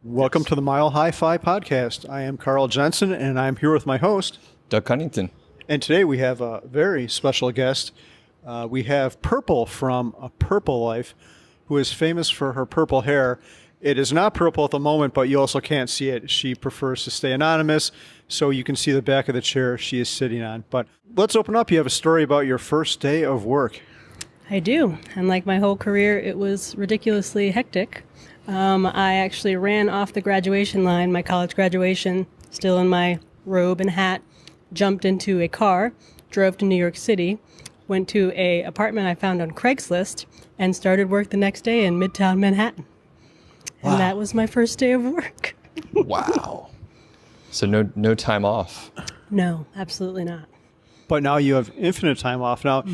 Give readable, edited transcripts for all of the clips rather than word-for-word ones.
Welcome to the MHFi podcast. I am Carl Jensen, and I'm here with my host, Doug Cunnington. And today we have a very special guest. We have Purple from A Purple Life, who is famous for her purple hair. It is not purple at the moment, but you also can't see it. She prefers to stay anonymous, so you can see the back of the chair she is sitting on. But let's open up. You have a story about your first day of work. I do. And like my whole career, it was ridiculously hectic. I actually ran off the graduation line, my college graduation, still in my robe and hat, jumped into a car, drove to New York City, went to an apartment I found on Craigslist, and started work the next day in Midtown Manhattan. Wow. And that was my first day of work. Wow. So no time off. No, absolutely not. But now you have infinite time off. Now,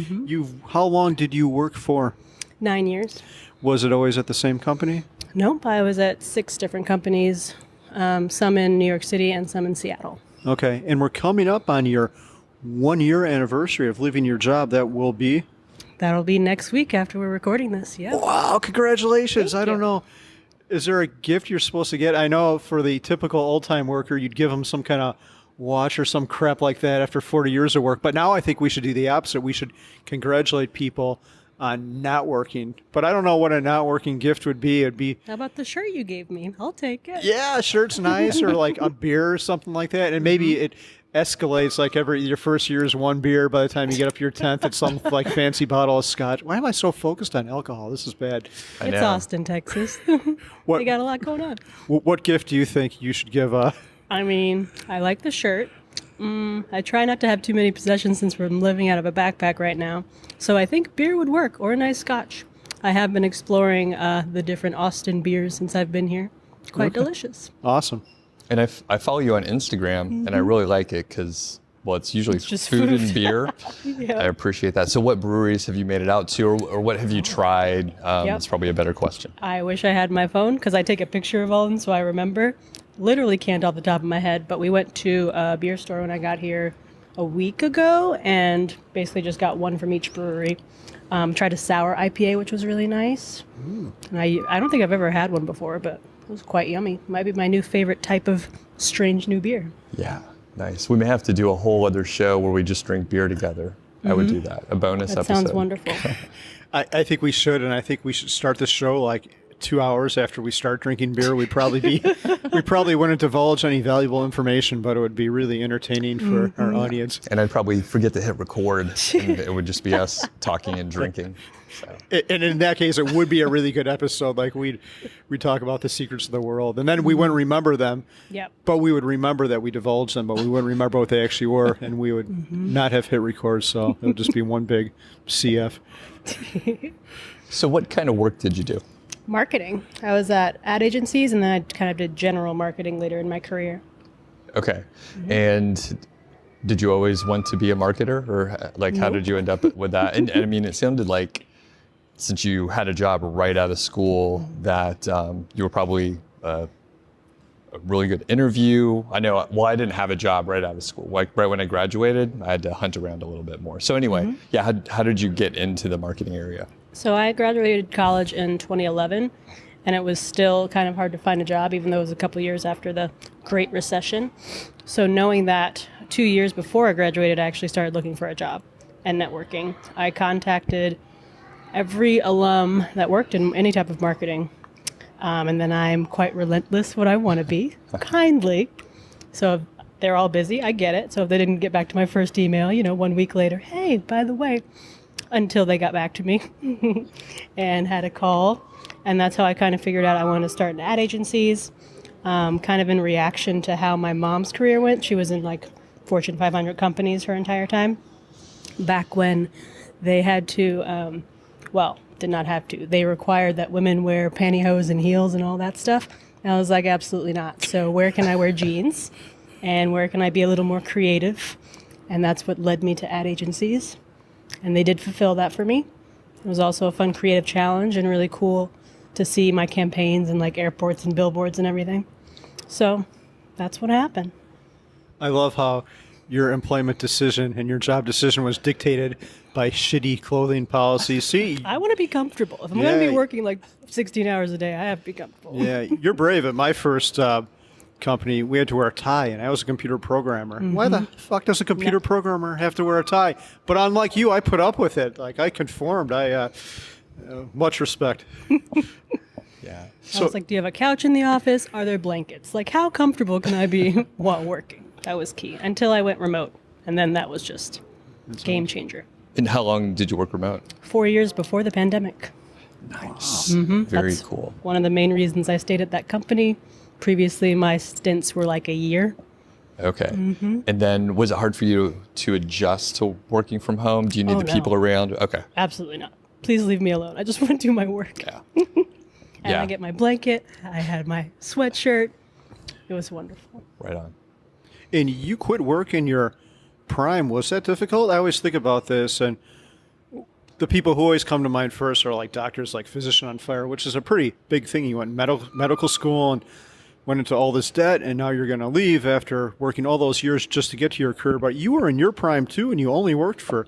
how long did you work for? 9 years. Was it always at the same company? Nope, I was at 6 different companies, some in New York City and some in Seattle. Okay, and we're coming up on your 1-year anniversary of leaving your job. That will be? That'll be next week after we're recording this, yeah. Wow, congratulations. Thank I don't you. know. Is there a gift you're supposed to get? I know for the typical old-time worker, you'd give them some kind of watch or some crap like that after 40 years of work. But now I think we should do the opposite. We should congratulate people on not working. But I don't know what a not working gift would be. It'd be, How about the shirt you gave me? I'll take it. yeah, shirt's nice, or like a beer or something like that. And maybe it escalates, like your first year is one beer. By the time you get up to your 10th, it's some like fancy bottle of scotch. Why am I so focused on alcohol? This is bad. I It's know. Austin, Texas. What They got a lot going on. what gift do you think you should give? I mean, I like the shirt. I try not to have too many possessions since we're living out of a backpack right now. So I think beer would work, or a nice scotch. I have been exploring the different Austin beers since I've been here. Quite delicious. Awesome. And I follow you on Instagram, and I really like it because, well, it's usually just food food. and beer. Yeah. I appreciate that. So what breweries have you made it out to, or what have you tried? Yep. That's probably a better question. I wish I had my phone because I take a picture of all of them so I remember. Literally can't off the top of my head, but we went to a beer store when I got here a week ago and basically just got one from each brewery. Tried a sour IPA, which was really nice. And I don't think I've ever had one before, but it was quite yummy. Might be my new favorite type of strange new beer. Yeah, nice. We may have to do a whole other show where we just drink beer together. I would do that. A bonus That episode. sounds wonderful. I think we should, and I think we should start the show like 2 hours after we start drinking beer. We probably wouldn't divulge any valuable information, but it would be really entertaining for our audience. And I'd probably forget to hit record, and it would just be us talking and drinking. So. And in that case, it would be a really good episode. Like we'd talk about the secrets of the world, and then we wouldn't remember them. Yep. But we would remember that we divulged them, but we wouldn't remember what they actually were, and we would not have hit record. So it would just be one big CF. So what kind of work did you do? Marketing. I was at ad agencies, and then I kind of did general marketing later in my career. Okay. And did you always want to be a marketer, or like how did you end up with that? And I mean, it sounded like since you had a job right out of school that you were probably a really good interview. I know, well, I didn't have a job right out of school. Like right when I graduated, I had to hunt around a little bit more. So anyway, yeah, how did you get into the marketing area? So I graduated college in 2011, and it was still kind of hard to find a job, even though it was a couple of years after the Great Recession. So knowing that 2 years before I graduated, I actually started looking for a job and networking. I contacted every alum that worked in any type of marketing. And then I'm quite relentless what I want to be, kindly. So if they're all busy, I get it. So if they didn't get back to my first email, 1 week later, hey, by the way, until they got back to me and had a call. And that's how I kind of figured out I wanted to start in ad agencies, kind of in reaction to how my mom's career went. She was in like Fortune 500 companies her entire time. Back when they had to, did not have to. They required that women wear pantyhose and heels and all that stuff. And I was like, absolutely not. So where can I wear jeans? And where can I be a little more creative? And that's what led me to ad agencies. And they did fulfill that for me. It was also a fun creative challenge and really cool to see my campaigns in like airports and billboards and everything. So that's what happened. I love how your employment decision and your job decision was dictated by shitty clothing policies. See, I want to be comfortable. If I'm going to Yeah. be working like 16 hours a day, I have to be comfortable. yeah, you're brave. At my first company, we had to wear a tie, and I was a computer programmer. Why the fuck does a computer programmer have to wear a tie? But unlike you, I put up with it. Like, I conformed. Much respect. Yeah. I was like, do you have a couch in the office? Are there blankets? Like, how comfortable can I be while working? That was key until I went remote. And then that was just game changer. And how long did you work remote? 4 years before the pandemic. Nice. Very That's cool. One of the main reasons I stayed at that company. Previously, my stints were like a year. Okay. And then was it hard for you to adjust to working from home? Do you need Oh, the no. people around? Okay. Absolutely not. Please leave me alone. I just want to do my work. Yeah. And Yeah. I get my blanket. I had my sweatshirt. It was wonderful. Right on. And you quit work in your prime. Was that difficult? I always think about this, and the people who always come to mind first are like doctors, like Physician on Fire, which is a pretty big thing. You went medical school and went into all this debt, and now you're going to leave after working all those years just to get to your career. But you were in your prime too, and you only worked for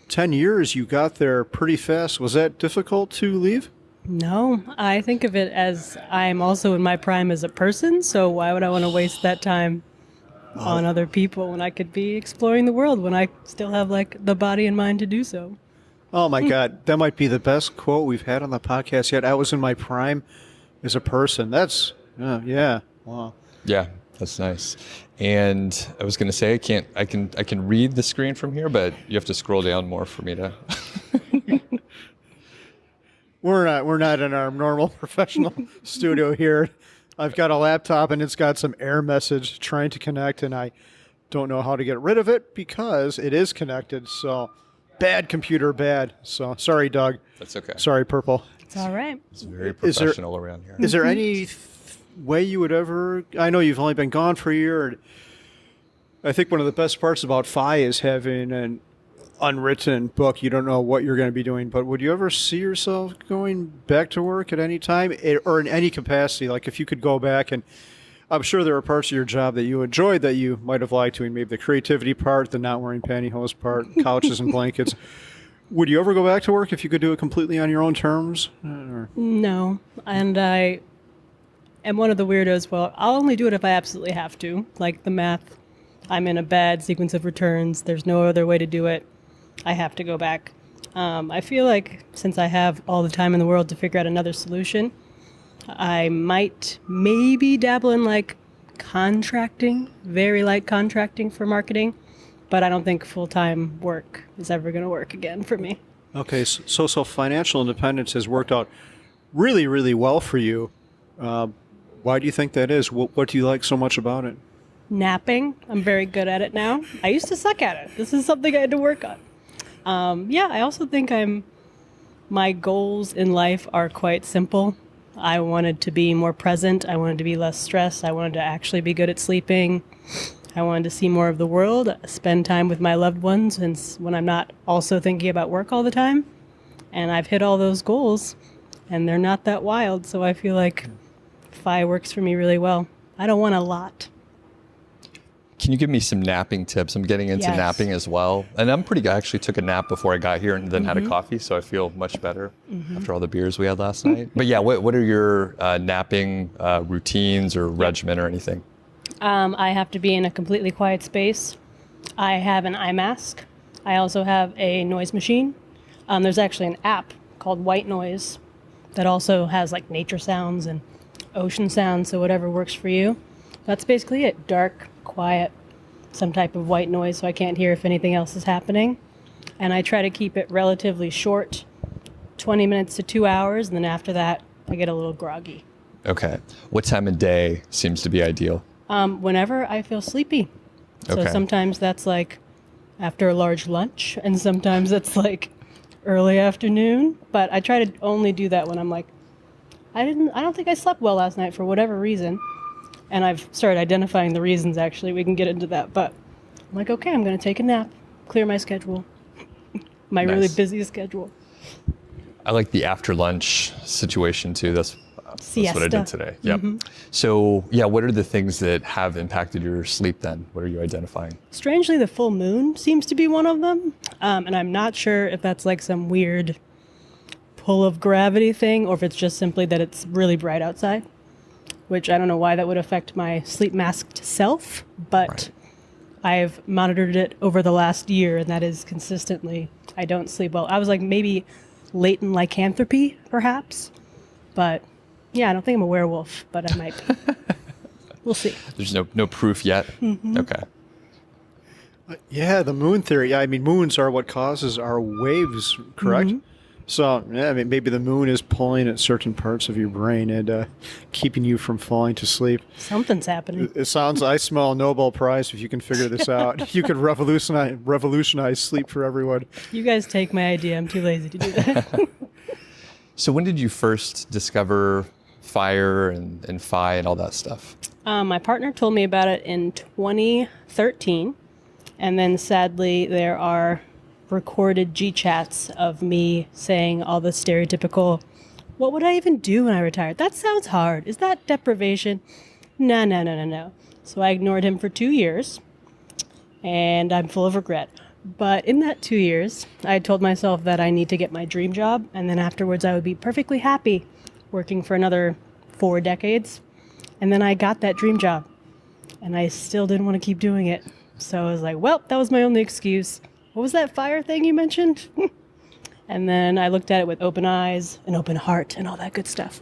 10 years. You got there pretty fast. Was that difficult to leave? No, I think of it as I'm also in my prime as a person, so why would I want to waste that time on other people when I could be exploring the world when I still have like the body and mind to do so? Oh my God, that might be the best quote we've had on the podcast yet. I was in my prime as a person. That's, yeah, wow. Yeah, that's nice. And I was going to say I can read the screen from here, but you have to scroll down more for me to. We're not in our normal professional studio here. I've got a laptop and it's got some error message trying to connect, and I don't know how to get rid of it because it is connected. So bad computer, bad. So sorry, Doug. That's okay. Sorry, Purple. It's all right. It's very Is there- professional around here. Is there any way you would ever? I know you've only been gone for a year. I think one of the best parts about Fi is having an unwritten book. You don't know what you're going to be doing, but would you ever see yourself going back to work at any time or in any capacity? Like if you could go back, and I'm sure there are parts of your job that you enjoyed that you might have liked doing, maybe the creativity part, the not wearing pantyhose part, couches and blankets. Would you ever go back to work if you could do it completely on your own terms? Or- No, and I am one of the weirdos. Well, I'll only do it if I absolutely have to. Like the math, I'm in a bad sequence of returns. There's no other way to do it. I have to go back. I feel like since I have all the time in the world to figure out another solution, I might maybe dabble in like contracting, very light contracting for marketing, but I don't think full-time work is ever going to work again for me. Okay, so financial independence has worked out really, really well for you. Why do you think that is? What do you like so much about it? Napping, I'm very good at it now. I used to suck at it. This is something I had to work on. Yeah, I also think my goals in life are quite simple. I wanted to be more present. I wanted to be less stressed. I wanted to actually be good at sleeping. I wanted to see more of the world, spend time with my loved ones and when I'm not also thinking about work all the time. And I've hit all those goals, and they're not that wild. So I feel like Fi works for me really well. I don't want a lot. Can you give me some napping tips? I'm getting into Yes. napping as well. And I'm pretty good. I actually took a nap before I got here and then had a coffee, so I feel much better after all the beers we had last night. But yeah, what are your napping routines or regimen or anything? I have to be in a completely quiet space. I have an eye mask. I also have a noise machine. There's actually an app called White Noise that also has like nature sounds and ocean sounds, so whatever works for you. That's basically it. Dark, quiet, some type of white noise so I can't hear if anything else is happening. And I try to keep it relatively short, 20 minutes to 2 hours, and then after that, I get a little groggy. Okay. What time of day seems to be ideal? Whenever I feel sleepy. So Okay. sometimes that's like after a large lunch, and sometimes it's like early afternoon. But I try to only do that when I'm like, I don't think I slept well last night for whatever reason. And I've started identifying the reasons, actually. We can get into that. But I'm like, okay, I'm going to take a nap, clear my schedule, my really Nice. busy schedule. I like the after lunch situation too. That's That's what I did Siesta. today. Yep. So yeah, what are the things that have impacted your sleep then? What are you identifying? Strangely, the full moon seems to be one of them. And I'm not sure if that's like some weird pull of gravity thing or if it's just simply that it's really bright outside, which I don't know why that would affect my sleep masked self, but Right. I've monitored it over the last year, and that is consistently, I don't sleep well. I was like maybe latent lycanthropy, perhaps, but yeah, I don't think I'm a werewolf, but I might be. We'll see. There's no proof yet. Okay. Yeah, the moon theory. Yeah, I mean, moons are what causes our waves, correct? So, yeah, I mean, maybe the moon is pulling at certain parts of your brain and keeping you from falling to sleep. Something's happening. It sounds, I smell a Nobel Prize if you can figure this out. You could revolutionize sleep for everyone. You guys take my idea. I'm too lazy to do that. So when did you first discover fire and Phi and all that stuff? My partner told me about it in 2013, and then sadly there are recorded G-chats of me saying all the stereotypical, what would I even do when I retired? That sounds hard. Is that deprivation? No. So I ignored him for 2 years, and I'm full of regret. But in that 2 years, I told myself that I need to get my dream job, and then afterwards I would be perfectly happy working for another 4 decades. And then I got that dream job, and I still didn't want to keep doing it. So I was like, well, that was my only excuse. What was that fire thing you mentioned? And then I looked at it with open eyes, an open heart, and all that good stuff.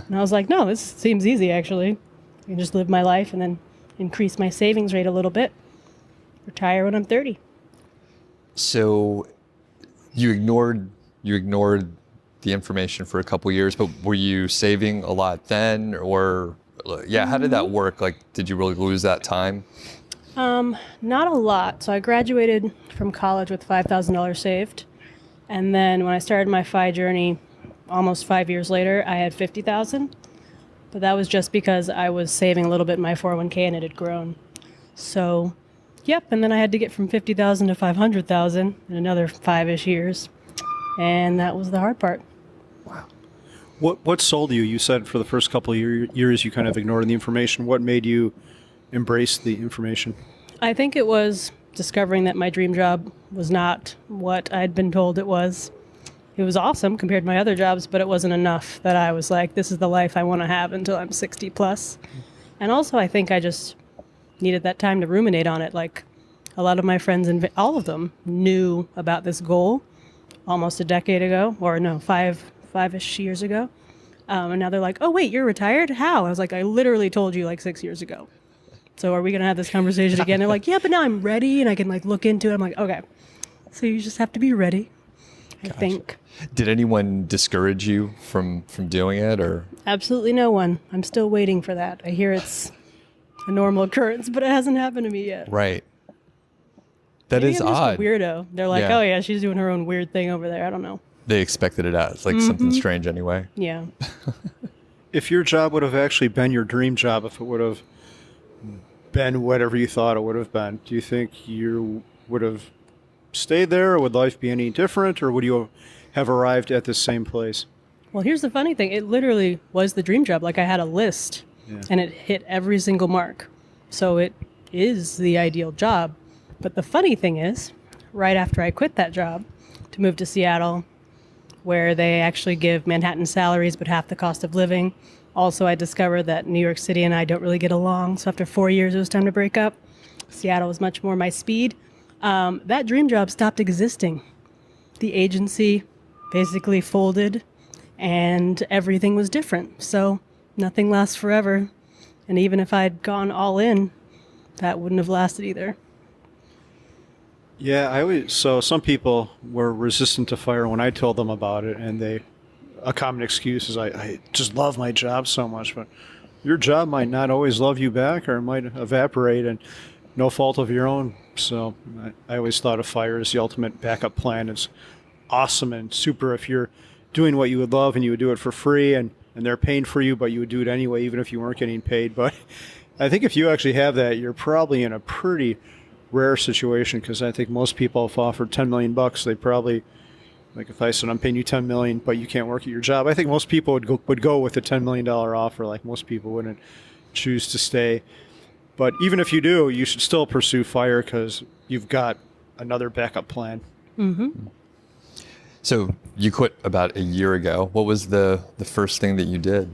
And I was like, no, this seems easy, actually. I can just live my life and then increase my savings rate a little bit, retire when I'm 30. So you ignored the information for a couple years, but were you saving a lot then, or yeah, how did that work? Like, did you really lose that time? Not a lot. So I graduated from college with $5,000 saved. And then when I started my FI journey almost 5 years later, I had $50,000. But that was just because I was saving a little bit in my 401k and it had grown. So, yep. And then I had to get from 50,000 to 500,000 in another 5-ish years. And that was the hard part. What sold you? You said for the first couple of years you kind of ignored the information. What made you embrace the information? I think it was discovering that my dream job was not what I'd been told it was. It was awesome compared to my other jobs, but it wasn't enough that I was like, this is the life I want to have until I'm 60 plus. And also, I think I just needed that time to ruminate on it. Like, a lot of my friends, and all of them, knew about this goal almost a decade ago, or no, five-ish years ago. And now they're like, oh, wait, you're retired? How? I was like, I literally told you like 6 years ago. So are we going to have this conversation again? They're like, yeah, but now I'm ready and I can like look into it. I'm like, okay. So you just have to be ready, I think. Did anyone discourage you from doing it, or? Absolutely no one. I'm still waiting for that. I hear it's a normal occurrence, but it hasn't happened to me yet. Right. That Maybe is I'm just odd. a weirdo. They're like, Yeah. oh yeah, she's doing her own weird thing over there. I don't know. They expected it as like something strange anyway. Yeah. If your job would have actually been your dream job, if it would have been whatever you thought it would have been, do you think you would have stayed there, or would life be any different, or would you have arrived at the same place? Well, here's the funny thing. It literally was the dream job. Like I had a list and it hit every single mark. So it is the ideal job. But the funny thing is, right after I quit that job to move to Seattle, where they actually give Manhattan salaries but half the cost of living. Also, I discovered that New York City and I don't really get along. So after 4 years, it was time to break up. Seattle was much more my speed. That dream job stopped existing. The agency basically folded and everything was different. So nothing lasts forever. And even if I'd gone all in, that wouldn't have lasted either. Yeah, so some people were resistant to fire when I told them about it, and a common excuse is I just love my job so much, but your job might not always love you back, or it might evaporate, and no fault of your own. So I always thought of fire as the ultimate backup plan. It's awesome and super if you're doing what you would love and you would do it for free, and they're paying for you, but you would do it anyway, even if you weren't getting paid. But I think if you actually have that, you're probably in a pretty rare situation, because I think most people, if offered $10 million, they probably Like if I said I'm paying you $10 million, but you can't work at your job, I think most people would go with a $10 million offer. Like most people wouldn't choose to stay. But even if you do, you should still pursue fire because you've got another backup plan. So you quit about a year ago. What was the first thing that you did?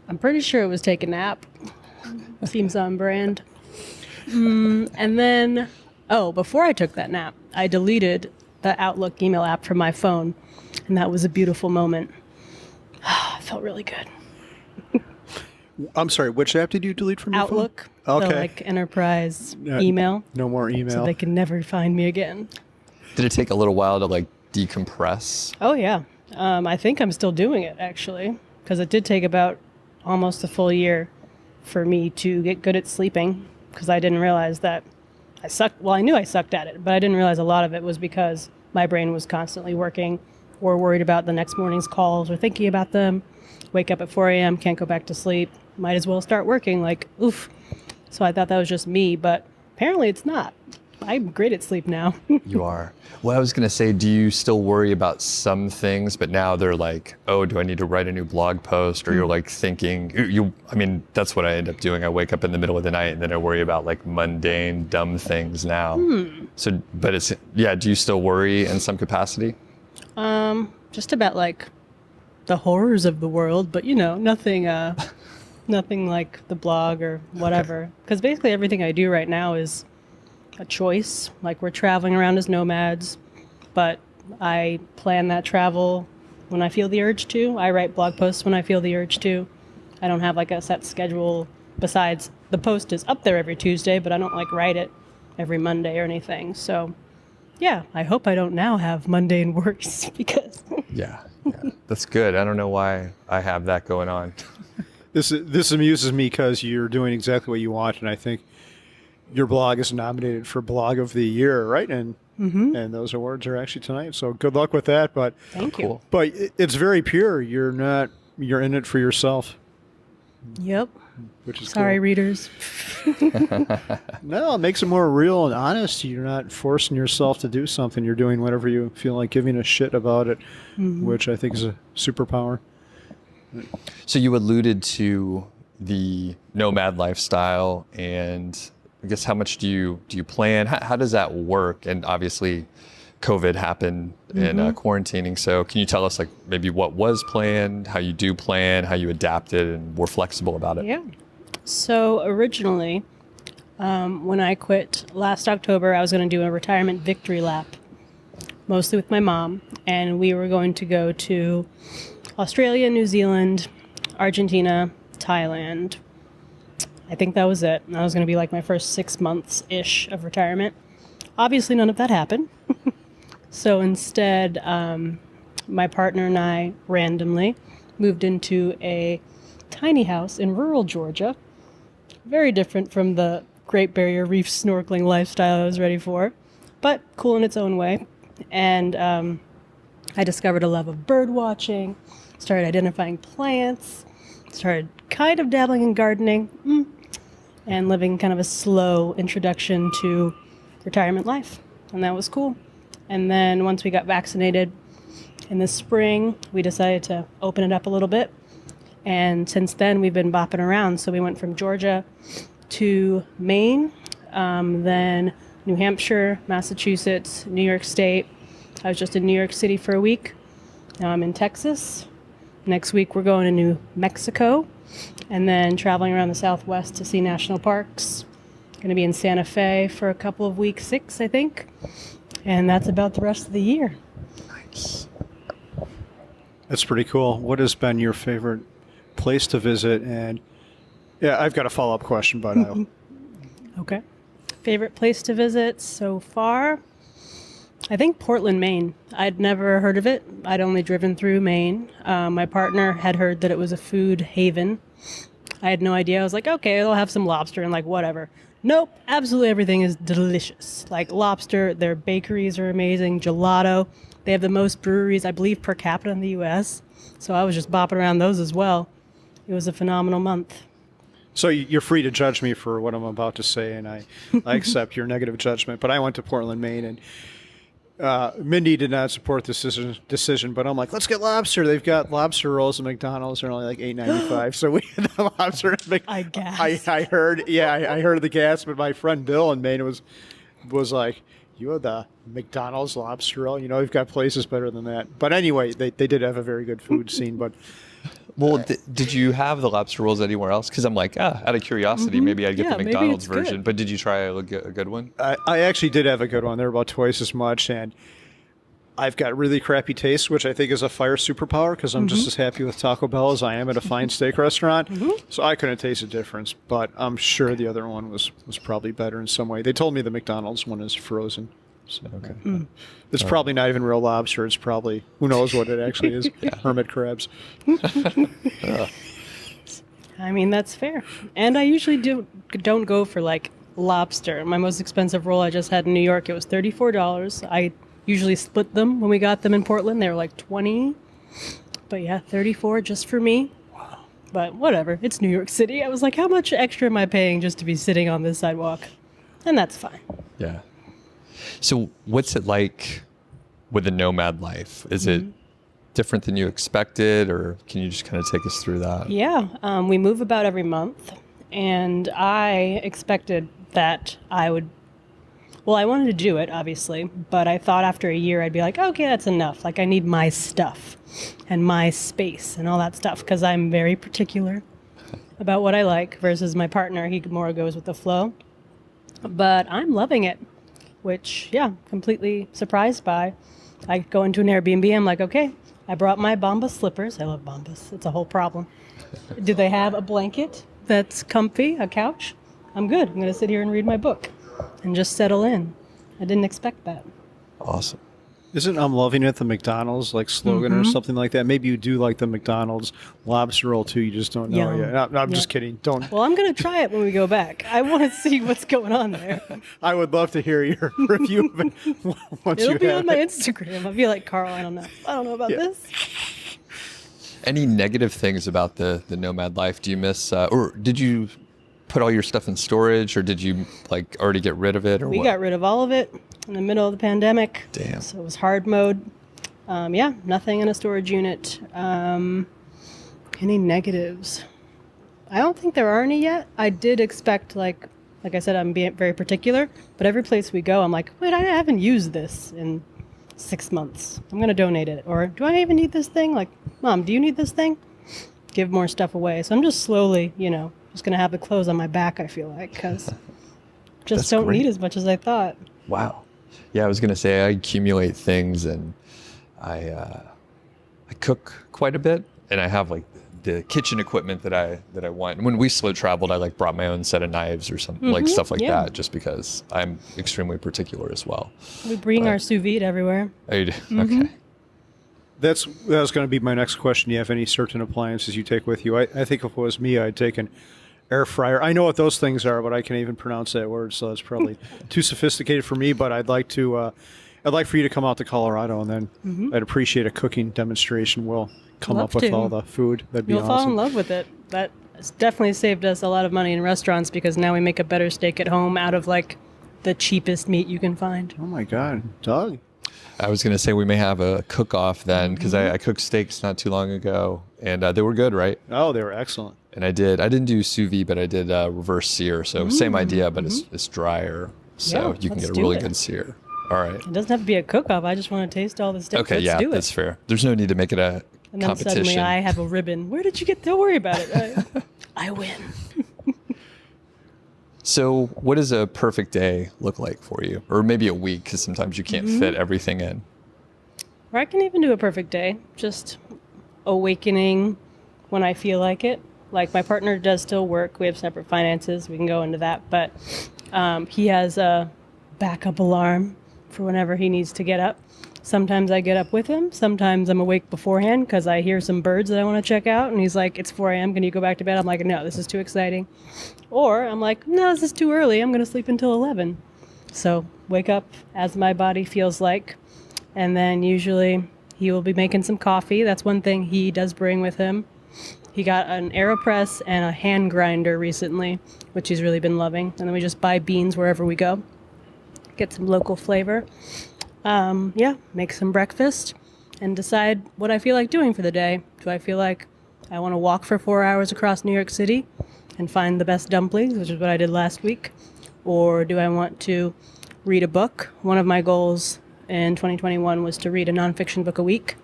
I'm pretty sure it was take a nap. Seems on brand. And then, before I took that nap, I deleted the Outlook email app from my phone. And that was a beautiful moment. It felt really good. I'm sorry, which app did you delete from your Outlook, phone? the Okay. like enterprise email. No more email. So they can never find me again. Did it take a little while to like decompress? Oh, yeah. I think I'm still doing it, actually, because it did take about almost a full year for me to get good at sleeping, because I didn't realize that I sucked. Well, I knew I sucked at it, but I didn't realize a lot of it was because my brain was constantly working or worried about the next morning's calls or thinking about them. Wake up at 4 a.m., can't go back to sleep. Might as well start working, like, oof. So I thought that was just me, but apparently it's not. I'm great at sleep now. You are. Well, I was going to say, do you still worry about some things, but now they're like, oh, do I need to write a new blog post? Or you're like thinking, I mean, that's what I end up doing. I wake up in the middle of the night and then I worry about like mundane, dumb things now. So, but do you still worry in some capacity? Just about like the horrors of the world, but nothing like the blog or whatever. Because basically everything I do right now is a choice. Like we're traveling around as nomads, but I plan that travel when I feel the urge to. I write blog posts when I feel the urge to. I don't have like a set schedule. Besides, the post is up there every Tuesday, but I don't like write it every Monday or anything. So yeah, I hope I don't now have mundane worries because Yeah, that's good. I don't know why I have that going on. This amuses me because you're doing exactly what you want, and I think your blog is nominated for Blog of the Year, right? And and those awards are actually tonight. So good luck with that. But thank you. Cool. But it's very pure. You're in it for yourself, Yep. which is Sorry, cool. readers. No, it makes it more real and honest. You're not forcing yourself to do something. You're doing whatever you feel like giving a shit about it, which I think is a superpower. So you alluded to the nomad lifestyle, and I guess how much do you plan? How does that work? And obviously, COVID happened in quarantining. So can you tell us like maybe what was planned, how you do plan, how you adapted, and were flexible about it? Yeah. So originally, when I quit last October, I was going to do a retirement victory lap, mostly with my mom, and we were going to go to Australia, New Zealand, Argentina, Thailand. I think that was it. That was going to be like my first 6 months-ish of retirement. Obviously, none of that happened. So instead, my partner and I randomly moved into a tiny house in rural Georgia. Very different from the Great Barrier Reef snorkeling lifestyle I was ready for, but cool in its own way. And I discovered a love of bird watching, started identifying plants, started kind of dabbling in gardening, and living kind of a slow introduction to retirement life. And that was cool. And then once we got vaccinated in the spring, we decided to open it up a little bit. And since then, we've been bopping around. So we went from Georgia to Maine, then New Hampshire, Massachusetts, New York State. I was just in New York City for a week. Now I'm in Texas. Next week, we're going to New Mexico, and then traveling around the Southwest to see national parks. Going to be in Santa Fe for a couple of weeks, 6, I think. And that's about the rest of the year. Nice. That's pretty cool. What has been your favorite place to visit? And yeah, I've got a follow-up question, but I'll... Okay. Favorite place to visit so far? I think Portland, Maine. I'd never heard of it. I'd only driven through Maine. My partner had heard that it was a food haven. I had no idea. I was like, okay, they'll have some lobster and like whatever. Nope, absolutely everything is delicious. Like lobster, their bakeries are amazing, gelato. They have the most breweries, I believe, per capita in the U.S. So I was just bopping around those as well. It was a phenomenal month. So you're free to judge me for what I'm about to say, and I accept your negative judgment. But I went to Portland, Maine, and Mindy did not support this decision, but I'm like, let's get lobster. They've got lobster rolls at McDonald's. They're only like $8.95. So we had the lobster. I gasped. I heard, I heard the gasp, but my friend Bill in Maine was like, you have the McDonald's lobster roll. You know, we've got places better than that. But anyway, they did have a very good food scene. But Well, did you have the lobster rolls anywhere else? Because I'm like, out of curiosity, maybe I'd get Yeah, the maybe McDonald's it's good. version. But did you try a good one? I actually did have a good one. They're about twice as much, and I've got really crappy taste, which I think is a fire superpower because I'm just as happy with Taco Bell as I am at a fine steak restaurant. So I couldn't taste the difference, but I'm sure the other one was probably better in some way. They told me the McDonald's one is frozen. So Okay. it's probably not even real lobster. It's probably, who knows what it actually is, hermit crabs. I mean, that's fair. And I usually don't go for like lobster. My most expensive roll I just had in New York, it was $34. I usually split them when we got them in Portland. They were like 20. But yeah, 34 just for me. Wow. But whatever. It's New York City. I was like, how much extra am I paying just to be sitting on this sidewalk? And that's fine. Yeah. So what's it like with the nomad life? Is it different than you expected, or can you just kind of take us through that? Yeah, we move about every month, and I expected that I would. Well, I wanted to do it, obviously, but I thought after a year I'd be like, okay, that's enough. Like, I need my stuff and my space and all that stuff because I'm very particular about what I like versus my partner. He more goes with the flow. But I'm loving it, which, yeah, completely surprised by. I go into an Airbnb, I'm like, okay, I brought my Bombas slippers. I love Bombas. It's a whole problem. Do they have a blanket that's comfy, a couch? I'm good. I'm going to sit here and read my book and just settle in. I didn't expect that. Awesome. Isn't I'm loving it the McDonald's like slogan or something like that? Maybe you do like the McDonald's lobster roll too. You just don't know Yum. yet. No, I'm Yep. just kidding. Don't. Well, I'm going to try it when we go back. I want to see what's going on there. I would love to hear your review of it once It'll you be have on my it. Instagram. I'll be like, Carl, I don't know. I don't know about Yeah. this. Any negative things about the nomad life? Do you miss, or did you put all your stuff in storage, or did you like already get rid of it, or We what? got rid of all of it in the middle of the pandemic. Damn. So it was hard mode. Yeah, nothing in a storage unit. Any negatives? I don't think there are any yet. I did expect, like I said, I'm being very particular, but every place we go, I'm like, wait, I haven't used this in 6 months. I'm going to donate it. Or do I even need this thing? Like, Mom, do you need this thing? Give more stuff away. So I'm just slowly, just going to have the clothes on my back, I feel like, because just That's don't great. need as much as I thought. Wow. Yeah, I was gonna say I accumulate things, and I cook quite a bit, and I have like the kitchen equipment that I want. And when we slow traveled, I like brought my own set of knives or something like stuff like yeah. that, just because I'm extremely particular as well. We bring our sous vide everywhere. Oh, you do? Okay. That was going to be my next question. Do you have any certain appliances you take with you? I think if it was me, I'd take an air fryer. I know what those things are, but I can't even pronounce that word, so it's probably too sophisticated for me. But I'd like for you to come out to Colorado, and then I'd appreciate a cooking demonstration. We'll come Love up with to. all the food. That'd be You'll fall in awesome. love with it. That has definitely saved us a lot of money in restaurants because now we make a better steak at home out of like the cheapest meat you can find. Oh my God, Doug! I was gonna say we may have a cook-off then, because I cooked steaks not too long ago, and they were good, right? Oh, they were excellent. And I didn't do sous vide, but I did reverse sear. So same idea, but it's drier, so Yeah, you can let's get a do really it. good sear. All right. It doesn't have to be a cook-off. I just want to taste all the steak. Okay, Let's yeah, do it. that's fair. There's no need to make it a And then competition. suddenly I have a ribbon. Where did you get? Don't worry about it. I win. So, what does a perfect day look like for you, or maybe a week? Because sometimes you can't fit everything in. Or I can even do a perfect day. Just awakening when I feel like it. Like my partner does still work. We have separate finances. We can go into that. But he has a backup alarm for whenever he needs to get up. Sometimes I get up with him. Sometimes I'm awake beforehand because I hear some birds that I want to check out. And he's like, it's 4 a.m. Can you go back to bed? I'm like, no, this is too exciting. Or I'm like, no, this is too early. I'm going to sleep until 11. So wake up as my body feels like. And then usually he will be making some coffee. That's one thing he does bring with him. He got an AeroPress and a hand grinder recently, which he's really been loving. And then we just buy beans wherever we go. Get some local flavor. Yeah, make some breakfast and decide what I feel like doing for the day. Do I feel like I want to walk for 4 hours across New York City and find the best dumplings, which is what I did last week? Or do I want to read a book? One of my goals in 2021 was to read a nonfiction book a week,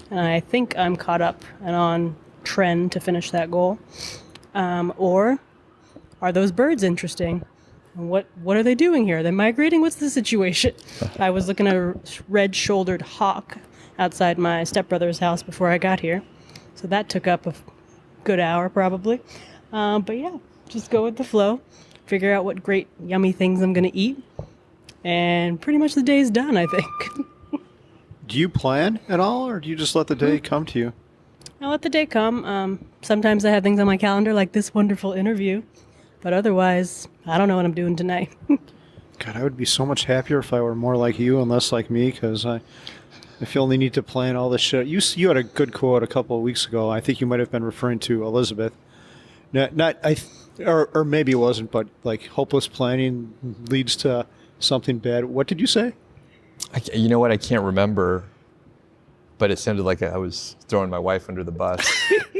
and I think I'm caught up and on trend to finish that goal. Or are those birds interesting? What are they doing here? Are they migrating? What's the situation? I was looking at a red-shouldered hawk outside my stepbrother's house before I got here, so that took up a good hour probably. But yeah, just go with the flow, figure out what great yummy things I'm going to eat, and pretty much the day's done, I think. Do you plan at all, or do you just let the day come to you? I let the day come. Sometimes I have things on my calendar like this wonderful interview, but otherwise, I don't know what I'm doing tonight. God, I would be so much happier if I were more like you and less like me, because I feel the need to plan all this shit. You had a good quote a couple of weeks ago. I think you might have been referring to Elizabeth. Or maybe it wasn't, but like hopeless planning leads to something bad. What did you say? You know what? I can't remember, but it sounded like I was throwing my wife under the bus,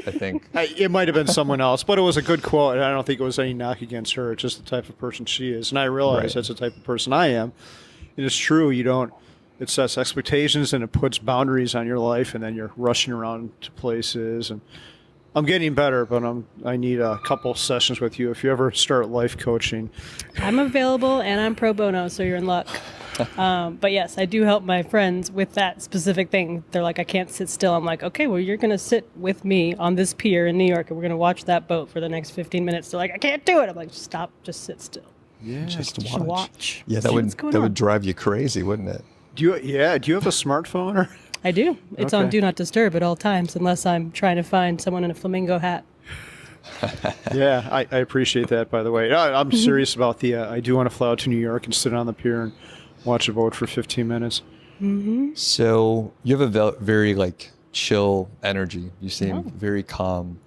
I think. It might have been someone else, but it was a good quote. And I don't think it was any knock against her. It's just the type of person she is. And I realize Right. that's the type of person I am. And it's true. It sets expectations and it puts boundaries on your life, and then you're rushing around to places. And I'm getting better, but I need a couple sessions with you if you ever start life coaching. I'm available and I'm pro bono, so you're in luck. But yes, I do help my friends with that specific thing. They're like, I can't sit still. I'm like, okay, well, you're going to sit with me on this pier in New York, and we're going to watch that boat for the next 15 minutes. They're like, I can't do it. I'm like, stop, just sit still. Yeah. Just Just watch. Yeah, See what's going on. would drive you crazy, wouldn't it? Do you have a smartphone? Or? I do. It's on Okay. Do Not Disturb at all times, unless I'm trying to find someone in a flamingo hat. Yeah, I appreciate that, by the way. I'm serious about I do want to fly out to New York and sit on the pier and watch a boat for 15 minutes. So you have a very like chill energy. You seem very calm.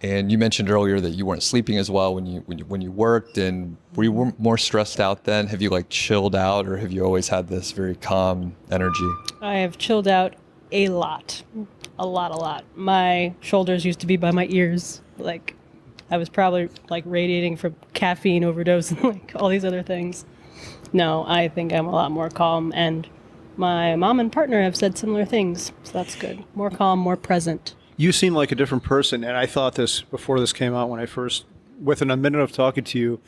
And you mentioned earlier that you weren't sleeping as well when you worked. And were you more stressed out then? Have you like chilled out, or have you always had this very calm energy? I have chilled out a lot. A lot. My shoulders used to be by my ears. Like, I was probably like radiating from caffeine overdose and like all these other things. No, I think I'm a lot more calm, and my mom and partner have said similar things, so that's good. More calm, more present. You seem like a different person, and I thought this before this came out when I first, within a minute of talking to you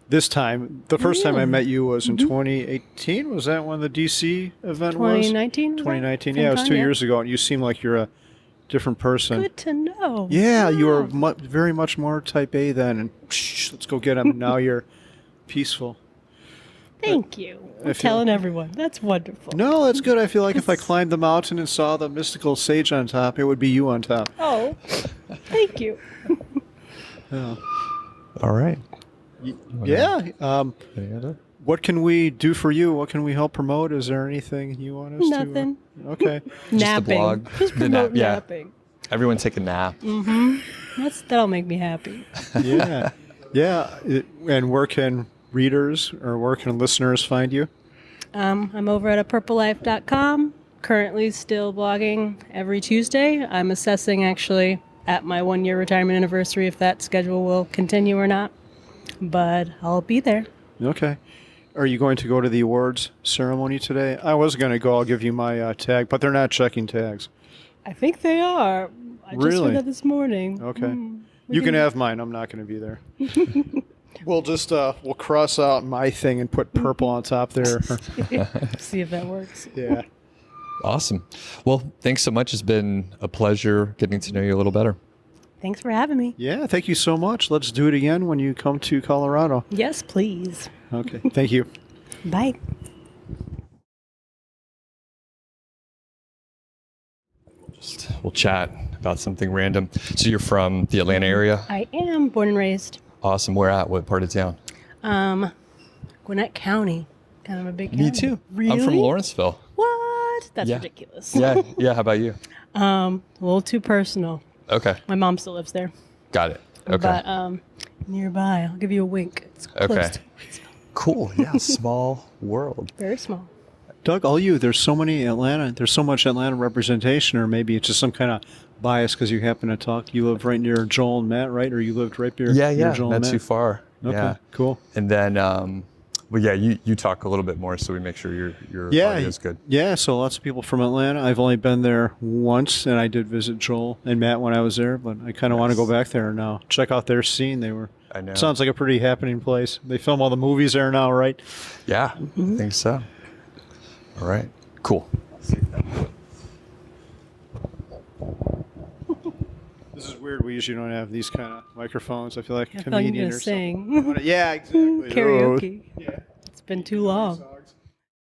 this time. The first time I met you was in 2018. Was that when the DC event was? 2019? 2019, yeah, it was 2 years ago, and you seem like you're a different person. Good to know. Yeah, you were very much more type A then, and let's go get him. Now you're peaceful. Thank you. I'm telling everyone. That's wonderful. No, that's good. I feel like if I climbed the mountain and saw the mystical sage on top, it would be you on top. Oh, thank you. Yeah. All right. Yeah. Any other? What can we do for you? What can we help promote? Is there anything you want us Nothing. to? Okay. Napping. the blog. Just The promote nap, yeah. napping. Everyone take a nap. That'll make me happy. Yeah. Yeah. And where can readers or where can listeners find you? I'm over at apurplelife.com. Currently still blogging every Tuesday. I'm assessing actually at my 1-year retirement anniversary if that schedule will continue or not. But I'll be there. Okay. Are you going to go to the awards ceremony today? I was going to go. I'll give you my tag, but they're not checking tags. I think they are. I just Really? heard that this morning. Okay. You can have mine. I'm not going to be there. We'll just we'll cross out my thing and put purple on top there. See if that works. Yeah. Awesome. Well, thanks so much. It's been a pleasure getting to know you a little better. Thanks for having me. Yeah. Thank you so much. Let's do it again when you come to Colorado. Yes, please. Okay. Thank you. Bye. We'll chat about something random. So you're from the Atlanta area? I am born and raised. Awesome. Where at? What part of town? Gwinnett County. Kind of a big county. Me too. Really? I'm from Lawrenceville. What? That's Yeah. ridiculous. Yeah. Yeah. How about you? A little too personal. Okay. My mom still lives there. Got it. Okay. But nearby. I'll give you a wink. It's close Okay. to Cool. Yeah. Small world. very small. Doug, there's so much Atlanta representation, or maybe it's just some kind of bias because you happen to talk. You live right near Joel and Matt, right? Or you lived right near, near Joel not and Matt? too far. Okay, Yeah. cool. And then, well, yeah, you talk a little bit more so we make sure your audio is good. Yeah, so lots of people from Atlanta. I've only been there once, and I did visit Joel and Matt when I was there, but I kind of want to go back there now. Check out their scene. I know. Sounds like a pretty happening place. They film all the movies there now, right? Yeah, I think so. All right, cool. This is weird. We usually don't have these kind of microphones. I feel like a I thought you were comedian gonna or something. sing Yeah, exactly. karaoke. Yeah. It's been too long. Songs.